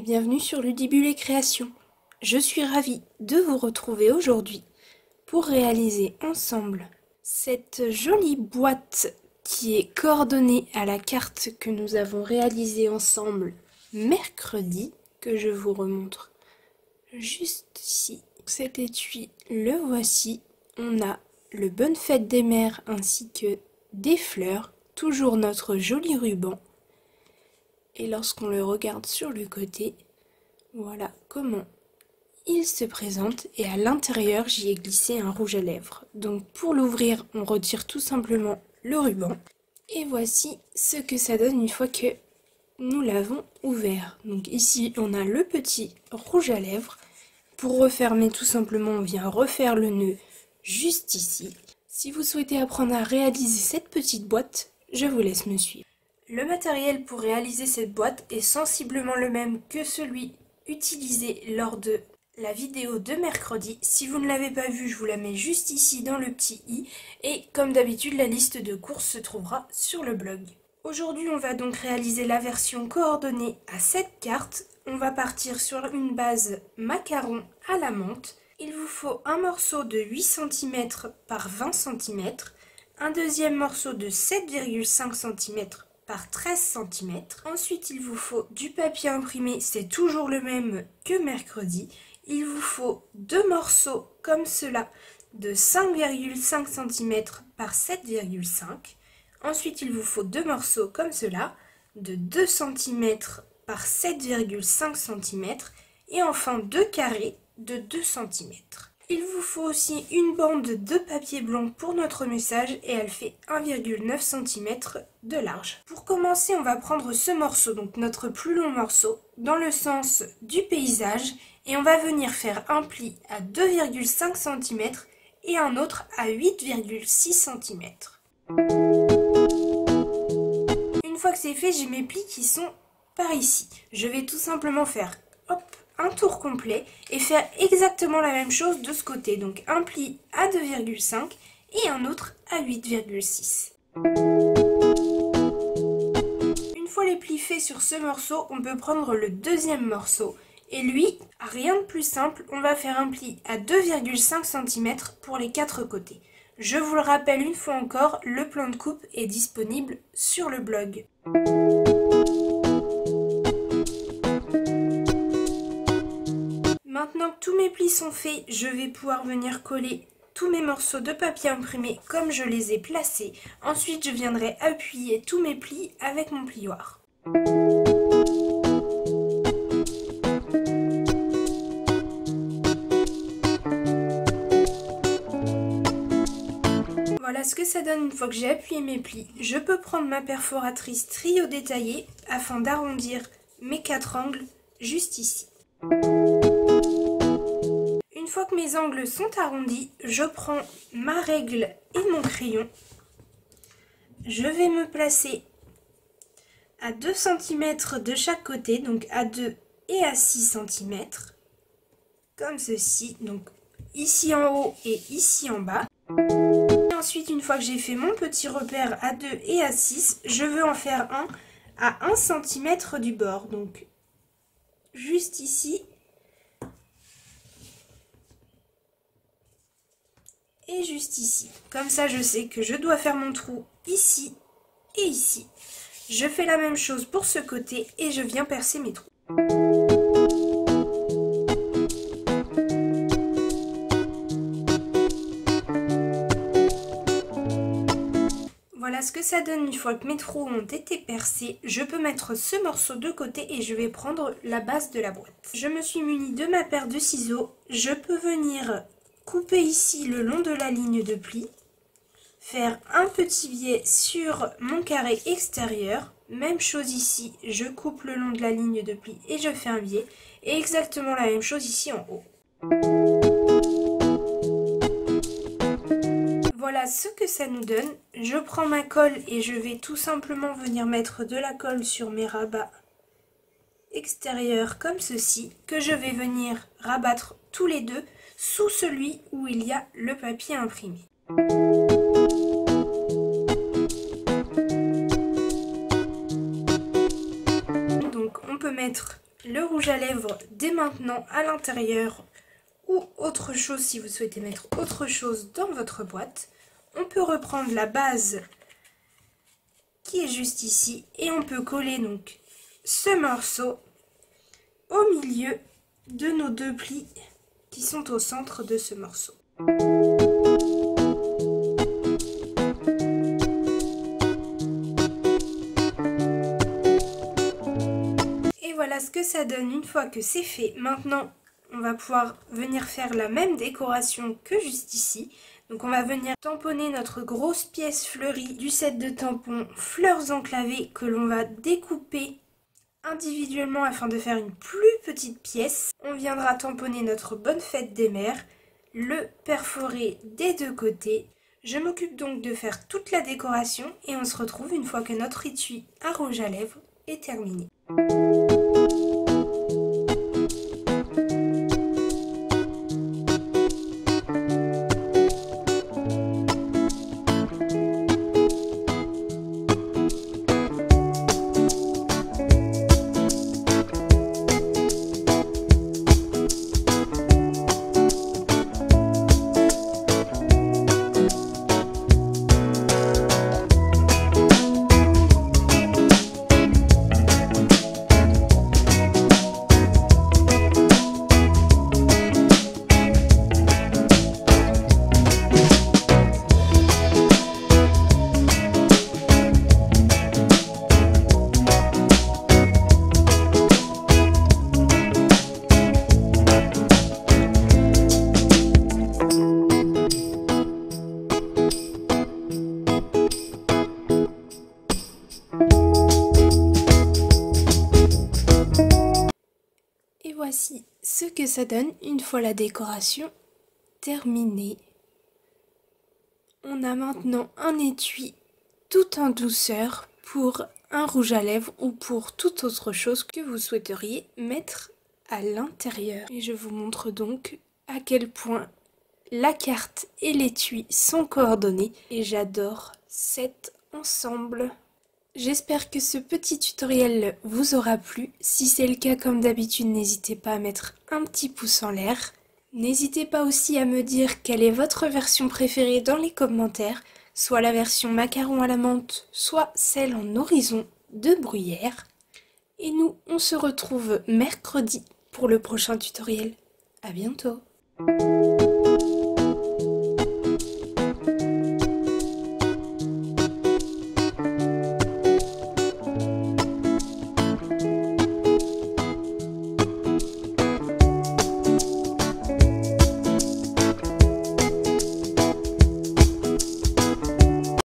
Bienvenue sur Ludibule Création. Je suis ravie de vous retrouver aujourd'hui pour réaliser ensemble cette jolie boîte qui est coordonnée à la carte que nous avons réalisée ensemble mercredi, que je vous remontre juste ici. Cet étui, le voici. On a le Bonne Fête des Mères ainsi que des fleurs, toujours notre joli ruban. Et lorsqu'on le regarde sur le côté, voilà comment il se présente. Et à l'intérieur, j'y ai glissé un rouge à lèvres. Donc pour l'ouvrir, on retire tout simplement le ruban. Et voici ce que ça donne une fois que nous l'avons ouvert. Donc ici, on a le petit rouge à lèvres. Pour refermer, tout simplement, on vient refaire le nœud juste ici. Si vous souhaitez apprendre à réaliser cette petite boîte, je vous laisse me suivre. Le matériel pour réaliser cette boîte est sensiblement le même que celui utilisé lors de la vidéo de mercredi. Si vous ne l'avez pas vu, je vous la mets juste ici dans le petit i. Et comme d'habitude, la liste de courses se trouvera sur le blog. Aujourd'hui, on va donc réaliser la version coordonnée à cette carte. On va partir sur une base macaron à la menthe. Il vous faut un morceau de 8 cm par 20 cm, un deuxième morceau de 7,5 cm par 13 cm. Ensuite, il vous faut du papier imprimé, c'est toujours le même que mercredi. Il vous faut deux morceaux comme cela de 5,5 cm par 7,5. Ensuite, il vous faut deux morceaux comme cela de 2 cm par 7,5 cm. Et enfin deux carrés de 2 cm. Il vous faut aussi une bande de papier blanc pour notre message et elle fait 1,9 cm de large. Pour commencer, on va prendre ce morceau, donc notre plus long morceau, dans le sens du paysage et on va venir faire un pli à 2,5 cm et un autre à 8,6 cm. Une fois que c'est fait, j'ai mes plis qui sont par ici. Je vais tout simplement faire un tour complet et faire exactement la même chose de ce côté. Donc un pli à 2,5 et un autre à 8,6. Une fois les plis faits sur ce morceau, on peut prendre le deuxième morceau. Et lui, rien de plus simple, on va faire un pli à 2,5 cm pour les quatre côtés. Je vous le rappelle une fois encore, le plan de coupe est disponible sur le blog. Maintenant que tous mes plis sont faits, je vais pouvoir venir coller tous mes morceaux de papier imprimé comme je les ai placés. Ensuite, je viendrai appuyer tous mes plis avec mon plioir. Voilà ce que ça donne une fois que j'ai appuyé mes plis. Je peux prendre ma perforatrice trio détaillé afin d'arrondir mes quatre angles juste ici. Une fois que mes angles sont arrondis, je prends ma règle et mon crayon. Je vais me placer à 2 cm de chaque côté, donc à 2 et à 6 cm, comme ceci, donc ici en haut et ici en bas. Et ensuite, une fois que j'ai fait mon petit repère à 2 et à 6, je veux en faire un à 1 cm du bord, donc juste ici. Et juste ici. Comme ça, je sais que je dois faire mon trou ici et ici. Je fais la même chose pour ce côté et je viens percer mes trous. Voilà ce que ça donne une fois que mes trous ont été percés. Je peux mettre ce morceau de côté et je vais prendre la base de la boîte. Je me suis munie de ma paire de ciseaux. Je peux venir couper ici le long de la ligne de pli, faire un petit biais sur mon carré extérieur, même chose ici, je coupe le long de la ligne de pli et je fais un biais, et exactement la même chose ici en haut. Voilà ce que ça nous donne. Je prends ma colle et je vais tout simplement venir mettre de la colle sur mes rabats extérieurs comme ceci, que je vais venir rabattre tous les deux sous celui où il y a le papier imprimé. Donc on peut mettre le rouge à lèvres dès maintenant à l'intérieur ou autre chose si vous souhaitez mettre autre chose dans votre boîte. On peut reprendre la base qui est juste ici et on peut coller donc ce morceau au milieu de nos deux plis qui sont au centre de ce morceau. Et voilà ce que ça donne une fois que c'est fait. Maintenant, on va pouvoir venir faire la même décoration que juste ici. Donc on va venir tamponner notre grosse pièce fleurie du set de tampons fleurs enclavées que l'on va découper individuellement afin de faire une plus petite pièce. On viendra tamponner notre bonne fête des mères, le perforer des deux côtés. Je m'occupe donc de faire toute la décoration et on se retrouve une fois que notre étui à rouge à lèvres est terminé. Et voici ce que ça donne une fois la décoration terminée. On a maintenant un étui tout en douceur pour un rouge à lèvres ou pour toute autre chose que vous souhaiteriez mettre à l'intérieur. Et je vous montre donc à quel point la carte et l'étui sont coordonnés et j'adore cet ensemble. J'espère que ce petit tutoriel vous aura plu. Si c'est le cas, comme d'habitude, n'hésitez pas à mettre un petit pouce en l'air. N'hésitez pas aussi à me dire quelle est votre version préférée dans les commentaires, soit la version macaron à la menthe, soit celle en horizon de bruyère. Et nous, on se retrouve mercredi pour le prochain tutoriel. À bientôt!